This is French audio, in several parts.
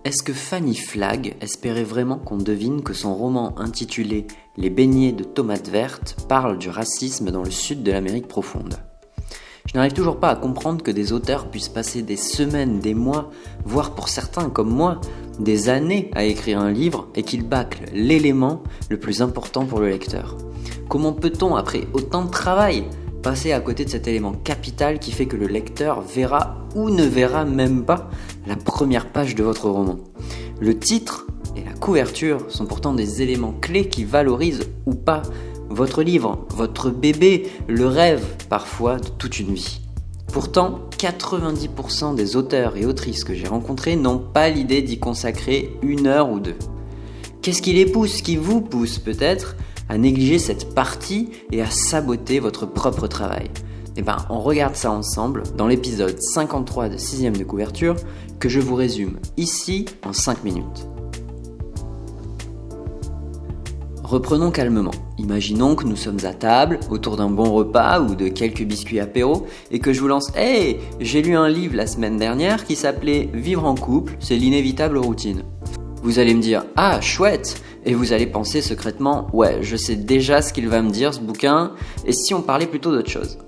Est-ce que Fanny Flagg espérait vraiment qu'on devine que son roman intitulé « Les beignets de tomates vertes » parle du racisme dans le sud de l'Amérique profonde ? Je n'arrive toujours pas à comprendre que des auteurs puissent passer des semaines, des mois, voire pour certains comme moi, des années à écrire un livre et qu'ils bâclent l'élément le plus important pour le lecteur. Comment peut-on, après autant de travail, passer à côté de cet élément capital qui fait que le lecteur verra ou ne verra même pas la première page de votre roman ? Le titre et la couverture sont pourtant des éléments clés qui valorisent ou pas votre livre, votre bébé, le rêve parfois de toute une vie. Pourtant, 90% des auteurs et autrices que j'ai rencontrés n'ont pas l'idée d'y consacrer 1 heure ou 2. Qu'est-ce qui les pousse, qui vous pousse peut-être, à négliger cette partie et à saboter votre propre travail ? On regarde ça ensemble dans l'épisode 53 de 6ème de couverture que je vous résume ici en 5 minutes. Reprenons calmement. Imaginons que nous sommes à table, autour d'un bon repas ou de quelques biscuits apéro, et que je vous lance « Hey, j'ai lu un livre la semaine dernière qui s'appelait « Vivre en couple, c'est l'inévitable routine ». Vous allez me dire « Ah, chouette !» Et vous allez penser secrètement « Ouais, je sais déjà ce qu'il va me dire ce bouquin, et si on parlait plutôt d'autre chose ?»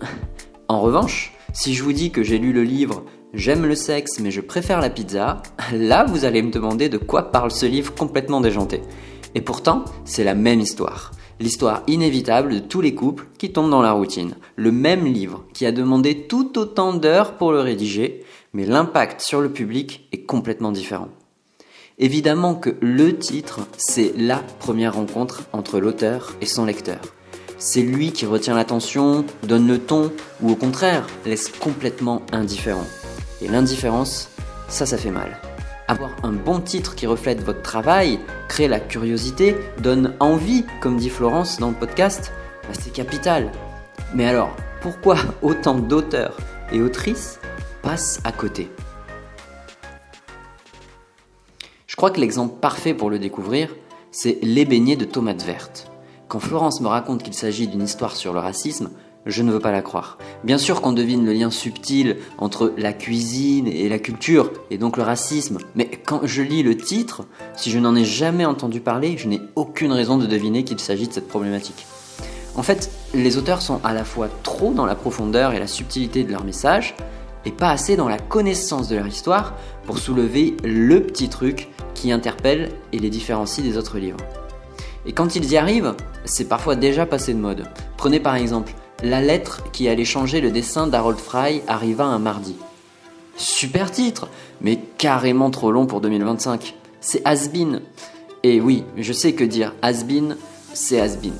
En revanche, si je vous dis que j'ai lu le livre « J'aime le sexe mais je préfère la pizza », là vous allez me demander de quoi parle ce livre complètement déjanté. Et pourtant, c'est la même histoire. L'histoire inévitable de tous les couples qui tombent dans la routine. Le même livre qui a demandé tout autant d'heures pour le rédiger, mais l'impact sur le public est complètement différent. Évidemment que le titre, c'est la première rencontre entre l'auteur et son lecteur. C'est lui qui retient l'attention, donne le ton, ou au contraire, laisse complètement indifférent. Et l'indifférence, ça fait mal. Avoir un bon titre qui reflète votre travail, crée la curiosité, donne envie, comme dit Florence dans le podcast, c'est capital. Mais alors, pourquoi autant d'auteurs et autrices passent à côté ? Je crois que l'exemple parfait pour le découvrir, c'est Les beignets de tomates vertes. Quand Florence me raconte qu'il s'agit d'une histoire sur le racisme, je ne veux pas la croire. Bien sûr qu'on devine le lien subtil entre la cuisine et la culture, et donc le racisme. Mais quand je lis le titre, si je n'en ai jamais entendu parler, je n'ai aucune raison de deviner qu'il s'agit de cette problématique. En fait, les auteurs sont à la fois trop dans la profondeur et la subtilité de leur message, et pas assez dans la connaissance de leur histoire pour soulever le petit truc qui interpelle et les différencie des autres livres. Et quand ils y arrivent, c'est parfois déjà passé de mode. Prenez par exemple La lettre qui allait changer le dessin d'Harold Fry arriva un mardi. Super titre, mais carrément trop long pour 2025. C'est has-been. Et oui, je sais que dire has-been, c'est has-been.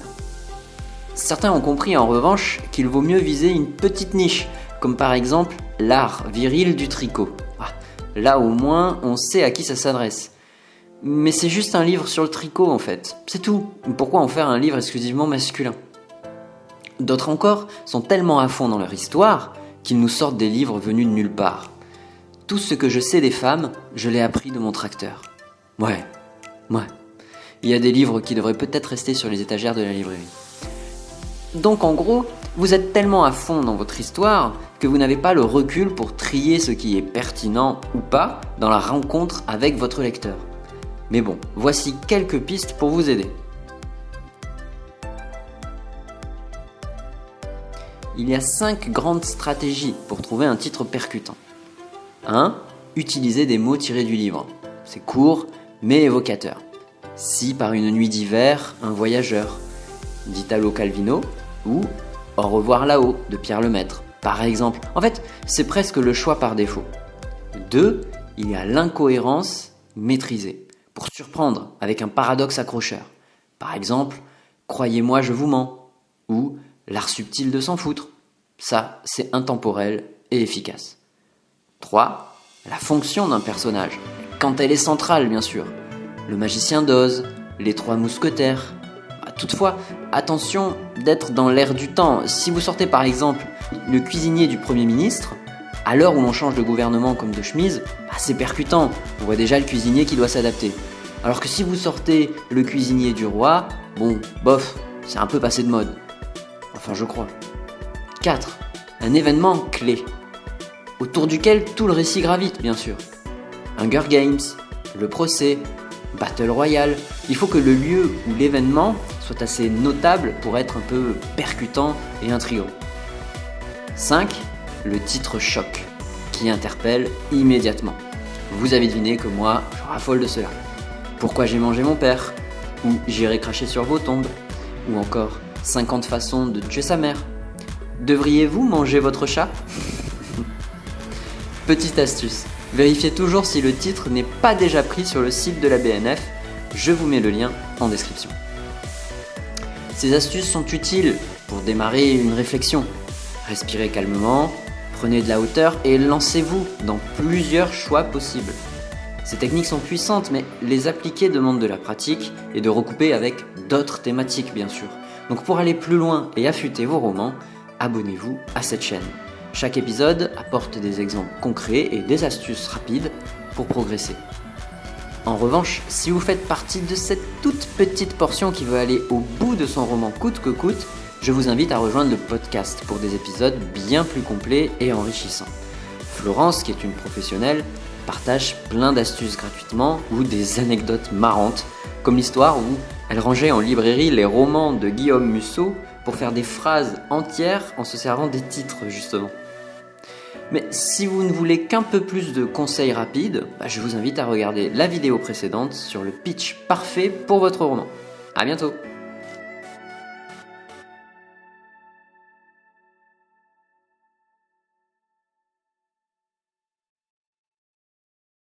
Certains ont compris en revanche qu'il vaut mieux viser une petite niche, comme par exemple l'art viril du tricot. Là au moins, on sait à qui ça s'adresse. Mais c'est juste un livre sur le tricot en fait, c'est tout. Pourquoi en faire un livre exclusivement masculin ? D'autres encore sont tellement à fond dans leur histoire qu'ils nous sortent des livres venus de nulle part. Tout ce que je sais des femmes, je l'ai appris de mon tracteur. Ouais. Il y a des livres qui devraient peut-être rester sur les étagères de la librairie. Donc en gros, vous êtes tellement à fond dans votre histoire que vous n'avez pas le recul pour trier ce qui est pertinent ou pas dans la rencontre avec votre lecteur. Mais bon, voici quelques pistes pour vous aider. Il y a 5 grandes stratégies pour trouver un titre percutant. 1. Utiliser des mots tirés du livre. C'est court, mais évocateur. Si par une nuit d'hiver, un voyageur, d'Italo Calvino, ou Au revoir là-haut, de Pierre Lemaître, par exemple. En fait, c'est presque le choix par défaut. 2. Il y a l'incohérence maîtrisée, pour surprendre avec un paradoxe accrocheur. Par exemple, Croyez-moi, je vous mens, ou L'art subtil de s'en foutre. Ça, c'est intemporel et efficace. 3. La fonction d'un personnage, quand elle est centrale bien sûr. Le magicien d'Oz, les 3 mousquetaires. Toutefois, attention d'être dans l'air du temps. Si vous sortez par exemple le cuisinier du Premier ministre, à l'heure où l'on change de gouvernement comme de chemise, c'est percutant. On voit déjà le cuisinier qui doit s'adapter. Alors que si vous sortez le cuisinier du roi, bof, c'est un peu passé de mode. Enfin, je crois. 4. Un événement clé, autour duquel tout le récit gravite, bien sûr. Hunger Games, le procès, Battle Royale. Il faut que le lieu ou l'événement soit assez notable pour être un peu percutant et intrigant. 5. Le titre choc, qui interpelle immédiatement. Vous avez deviné que moi, je raffole de cela. Pourquoi j'ai mangé mon père ? Ou j'irai cracher sur vos tombes ? Ou encore 50 façons de tuer sa mère. Devriez-vous manger votre chat ? Petite astuce, vérifiez toujours si le titre n'est pas déjà pris sur le site de la BNF. Je vous mets le lien en description. Ces astuces sont utiles pour démarrer une réflexion. Respirez calmement, prenez de la hauteur et lancez-vous dans plusieurs choix possibles. Ces techniques sont puissantes, mais les appliquer demande de la pratique et de recouper avec d'autres thématiques bien sûr. Donc pour aller plus loin et affûter vos romans, abonnez-vous à cette chaîne. Chaque épisode apporte des exemples concrets et des astuces rapides pour progresser. En revanche, si vous faites partie de cette toute petite portion qui veut aller au bout de son roman coûte que coûte, je vous invite à rejoindre le podcast pour des épisodes bien plus complets et enrichissants. Florence, qui est une professionnelle, partage plein d'astuces gratuitement ou des anecdotes marrantes, comme l'histoire où elle rangeait en librairie les romans de Guillaume Musso pour faire des phrases entières en se servant des titres justement. Mais si vous ne voulez qu'un peu plus de conseils rapides, je vous invite à regarder la vidéo précédente sur le pitch parfait pour votre roman. À bientôt!